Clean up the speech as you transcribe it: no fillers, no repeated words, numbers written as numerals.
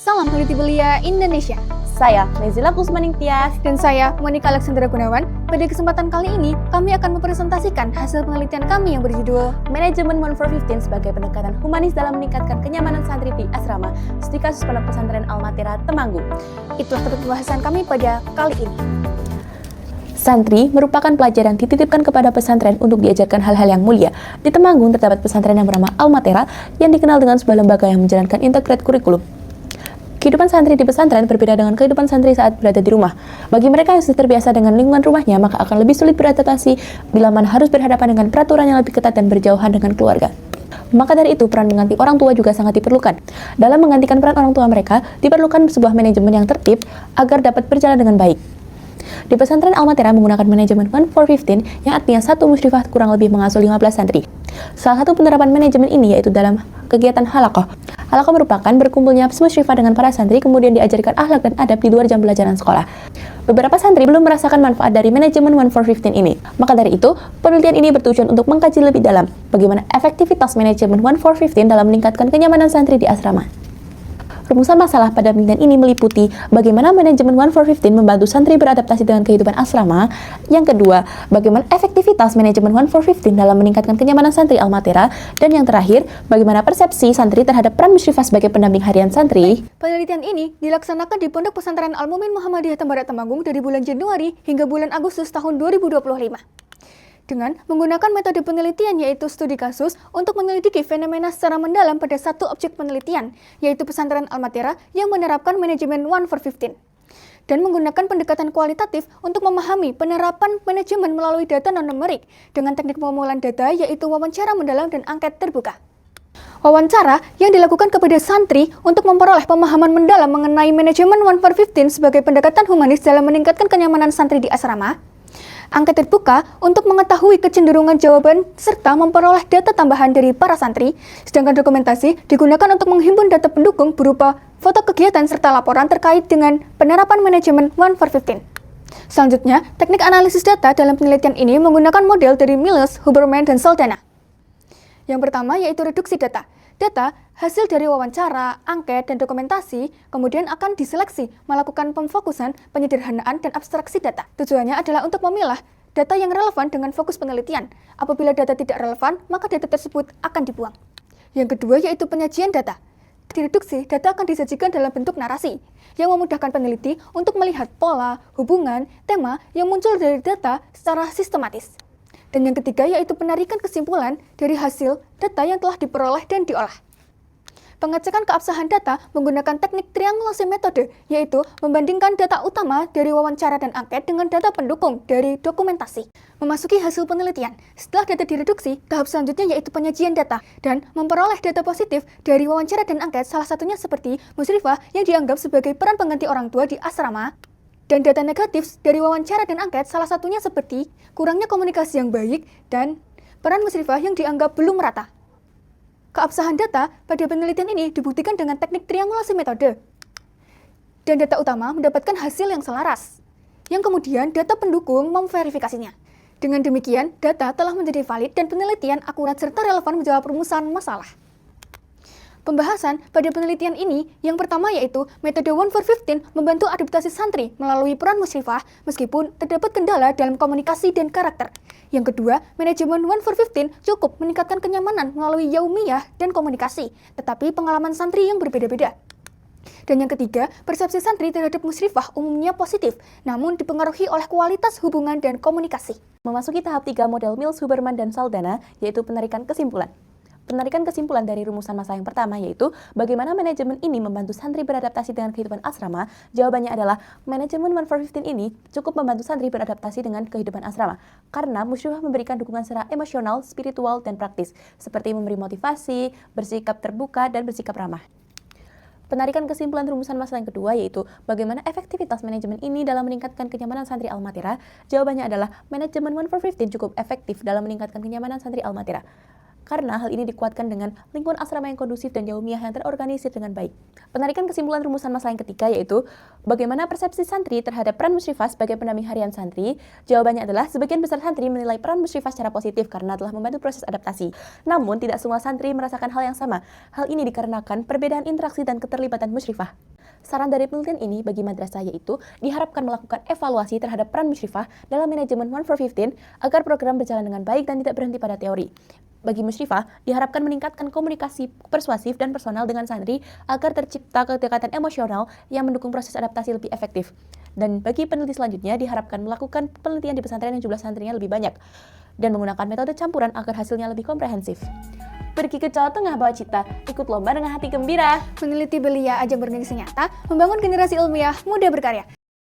Salam Peneliti Belia Indonesia. Saya Nezila Kusmaning Tias. Dan saya Monica Alexandra Gunawan. Pada kesempatan kali ini, kami akan mempresentasikan hasil penelitian kami yang berjudul Manajemen 1415 sebagai pendekatan humanis dalam meningkatkan kenyamanan santri di asrama, studi kasus Pondok Pesantren Al-Matira, Temanggung. Itulah topik pembahasan kami pada kali ini. Santri merupakan pelajar yang dititipkan kepada pesantren untuk diajarkan hal-hal yang mulia. Di Temanggung terdapat pesantren yang bernama Al-Matira yang dikenal dengan sebuah lembaga yang menjalankan integrate kurikulum. Kehidupan santri di pesantren berbeda dengan kehidupan santri saat berada di rumah. Bagi mereka yang sudah terbiasa dengan lingkungan rumahnya, maka akan lebih sulit beradaptasi bila mana harus berhadapan dengan peraturan yang lebih ketat dan berjauhan dengan keluarga. Maka dari itu, peran mengganti orang tua juga sangat diperlukan. Dalam menggantikan peran orang tua mereka, diperlukan sebuah manajemen yang tertib agar dapat berjalan dengan baik. Di pesantren Al-Matira menggunakan manajemen 1415 yang artinya satu musyrifah kurang lebih mengasuh 15 santri. Salah satu penerapan manajemen ini yaitu dalam kegiatan halaqah. Halaqah merupakan berkumpulnya musyrifah dengan para santri kemudian diajarkan akhlak dan adab di luar jam pelajaran sekolah. Beberapa santri belum merasakan manfaat dari manajemen 1415 ini. Maka dari itu, penelitian ini bertujuan untuk mengkaji lebih dalam bagaimana efektivitas manajemen 1415 dalam meningkatkan kenyamanan santri di asrama. Rumusan masalah pada penelitian ini meliputi bagaimana manajemen 1415 membantu santri beradaptasi dengan kehidupan asrama. Yang kedua, bagaimana efektivitas manajemen 1415 dalam meningkatkan kenyamanan santri Al-Matira. Dan yang terakhir, bagaimana persepsi santri terhadap peran musyrifah sebagai pendamping harian santri. Penelitian ini dilaksanakan di Pondok Pesantren Al-Mumin Muhammadiyah Tembarak Temanggung dari bulan Januari hingga bulan Agustus tahun 2025. Dengan menggunakan metode penelitian yaitu studi kasus untuk menyelidiki fenomena secara mendalam pada satu objek penelitian, yaitu pesantren Al-Matira yang menerapkan manajemen 1415. Dan menggunakan pendekatan kualitatif untuk memahami penerapan manajemen melalui data non-numerik dengan teknik pengumpulan data yaitu wawancara mendalam dan angket terbuka. Wawancara yang dilakukan kepada santri untuk memperoleh pemahaman mendalam mengenai manajemen 1415 sebagai pendekatan humanis dalam meningkatkan kenyamanan santri di asrama. Angket terbuka untuk mengetahui kecenderungan jawaban serta memperoleh data tambahan dari para santri, sedangkan dokumentasi digunakan untuk menghimpun data pendukung berupa foto kegiatan serta laporan terkait dengan penerapan manajemen 1415. Selanjutnya, teknik analisis data dalam penelitian ini menggunakan model dari Mills, Huberman, dan Saldana. Yang pertama yaitu reduksi data. Data hasil dari wawancara, angket, dan dokumentasi kemudian akan diseleksi, melakukan pemfokusan, penyederhanaan, dan abstraksi data. Tujuannya adalah untuk memilah data yang relevan dengan fokus penelitian. Apabila data tidak relevan, maka data tersebut akan dibuang. Yang kedua yaitu penyajian data. Direduksi, data akan disajikan dalam bentuk narasi, yang memudahkan peneliti untuk melihat pola, hubungan, tema yang muncul dari data secara sistematis. Dan yang ketiga yaitu penarikan kesimpulan dari hasil data yang telah diperoleh dan diolah. Pengecekan keabsahan data menggunakan teknik triangulasi metode, yaitu membandingkan data utama dari wawancara dan angket dengan data pendukung dari dokumentasi. Memasuki hasil penelitian, setelah data direduksi, tahap selanjutnya yaitu penyajian data dan memperoleh data positif dari wawancara dan angket, salah satunya seperti musyrifah yang dianggap sebagai peran pengganti orang tua di asrama. Dan data negatif dari wawancara dan angket salah satunya seperti kurangnya komunikasi yang baik dan peran musyrifah yang dianggap belum merata. Keabsahan data pada penelitian ini dibuktikan dengan teknik triangulasi metode. Dan data utama mendapatkan hasil yang selaras, yang kemudian data pendukung memverifikasinya. Dengan demikian, data telah menjadi valid dan penelitian akurat serta relevan menjawab rumusan masalah. Pembahasan pada penelitian ini yang pertama yaitu metode 1415 membantu adaptasi santri melalui peran musyrifah meskipun terdapat kendala dalam komunikasi dan karakter. Yang kedua, manajemen 1415 cukup meningkatkan kenyamanan melalui yaumiyah dan komunikasi, tetapi pengalaman santri yang berbeda-beda. Dan yang ketiga, persepsi santri terhadap musyrifah umumnya positif, namun dipengaruhi oleh kualitas hubungan dan komunikasi. Memasuki tahap 3 model Mills, Huberman, dan Saldana, yaitu penarikan kesimpulan. Penarikan kesimpulan dari rumusan masalah yang pertama yaitu bagaimana manajemen ini membantu santri beradaptasi dengan kehidupan asrama. Jawabannya adalah manajemen 1415 ini cukup membantu santri beradaptasi dengan kehidupan asrama karena musyrifah memberikan dukungan secara emosional, spiritual, dan praktis seperti memberi motivasi, bersikap terbuka, dan bersikap ramah. Penarikan kesimpulan rumusan masalah yang kedua yaitu bagaimana efektivitas manajemen ini dalam meningkatkan kenyamanan santri Al-Matira. Jawabannya adalah manajemen 1415 cukup efektif dalam meningkatkan kenyamanan santri Al-Matira. Karena hal ini dikuatkan dengan lingkungan asrama yang kondusif dan yaumiyah yang terorganisir dengan baik. Penarikan kesimpulan rumusan masalah yang ketiga yaitu bagaimana persepsi santri terhadap peran musyrifah sebagai pendamping harian santri. Jawabannya adalah sebagian besar santri menilai peran musyrifah secara positif karena telah membantu proses adaptasi. Namun tidak semua santri merasakan hal yang sama. Hal ini dikarenakan perbedaan interaksi dan keterlibatan musyrifah. Saran dari penelitian ini bagi madrasah yaitu diharapkan melakukan evaluasi terhadap peran musyrifah dalam manajemen 1 for 15 agar program berjalan dengan baik dan tidak berhenti pada teori. Bagi musyrifah, diharapkan meningkatkan komunikasi persuasif dan personal dengan santri agar tercipta kedekatan emosional yang mendukung proses adaptasi lebih efektif. Dan bagi peneliti selanjutnya, diharapkan melakukan penelitian di pesantren yang jumlah santrinya lebih banyak dan menggunakan metode campuran agar hasilnya lebih komprehensif. Pergi ke Jawa Tengah bawa cita, ikut lomba dengan hati gembira. Meneliti belia ajang bergengsi nyata, membangun generasi ilmiah muda berkarya.